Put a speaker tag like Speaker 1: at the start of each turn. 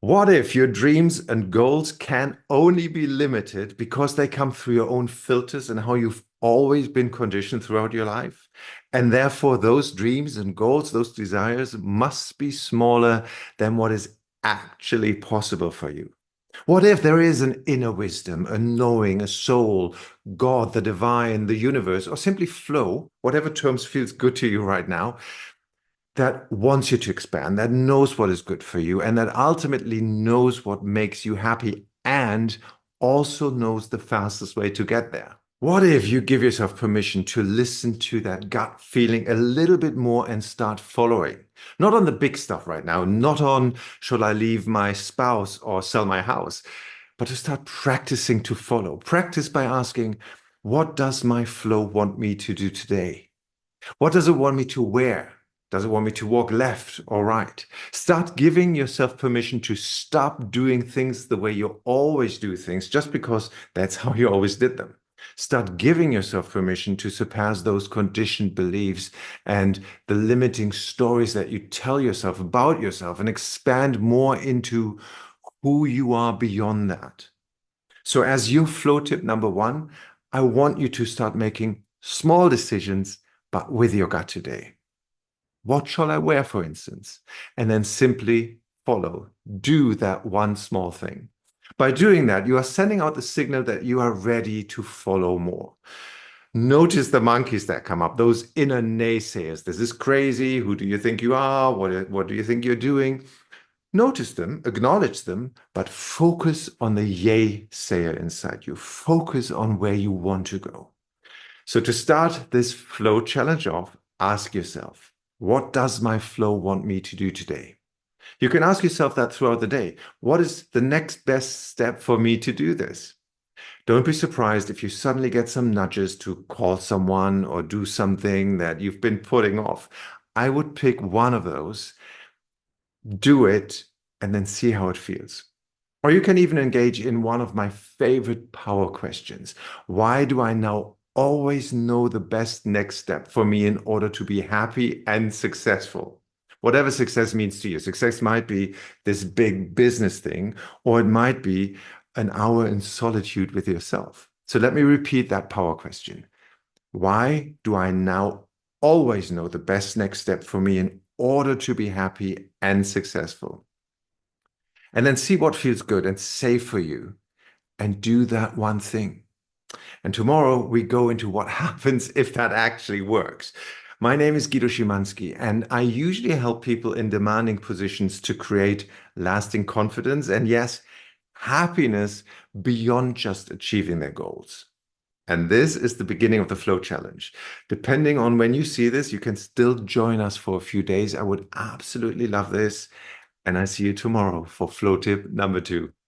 Speaker 1: What if your dreams and goals can only be limited because they come through your own filters and how you've always been conditioned throughout your life? And therefore, those dreams and goals, those desires must be smaller than what is actually possible for you. What if there is an inner wisdom, a knowing, a soul, God, the divine, the universe, or simply flow, whatever terms feels good to you right now, that wants you to expand, that knows what is good for you, and that ultimately knows what makes you happy and also knows the fastest way to get there. What if you give yourself permission to listen to that gut feeling a little bit more and start following? Not on the big stuff right now, not on should I leave my spouse or sell my house, but to start practicing to follow. Practice by asking, what does my flow want me to do today? What does it want me to wear? Does it want me to walk left or right? Start giving yourself permission to stop doing things the way you always do things just because that's how you always did them. Start giving yourself permission to surpass those conditioned beliefs and the limiting stories that you tell yourself about yourself and expand more into who you are beyond that. So, as your flow tip number one, I want you to start making small decisions, but with your gut today. What shall I wear, for instance? And then simply follow. Do that one small thing. By doing that, you are sending out the signal that you are ready to follow more. Notice the monkeys that come up, those inner naysayers. This is crazy. Who do you think you are? What do you think you're doing? Notice them, acknowledge them, but focus on the yay sayer inside you. Focus on where you want to go. So to start this flow challenge off, ask yourself, what does my flow want me to do today? You can ask yourself that throughout the day. What is the next best step for me to do this? Don't be surprised if you suddenly get some nudges to call someone or do something that you've been putting off. I would pick one of those, do it, and then see how it feels. Or you can even engage in one of my favorite power questions. Why do I now always know the best next step for me in order to be happy and successful? Whatever success means to you. Success might be this big business thing, or it might be an hour in solitude with yourself. So let me repeat that power question. Why do I now always know the best next step for me in order to be happy and successful? And then see what feels good and safe for you and do that one thing. And tomorrow we go into what happens if that actually works. My name is Gido Schimanski, and I usually help people in demanding positions to create lasting confidence and, yes, happiness beyond just achieving their goals. And this is the beginning of the Flow Challenge. Depending on when you see this, you can still join us for a few days. I would absolutely love this. And I see you tomorrow for Flow Tip number two.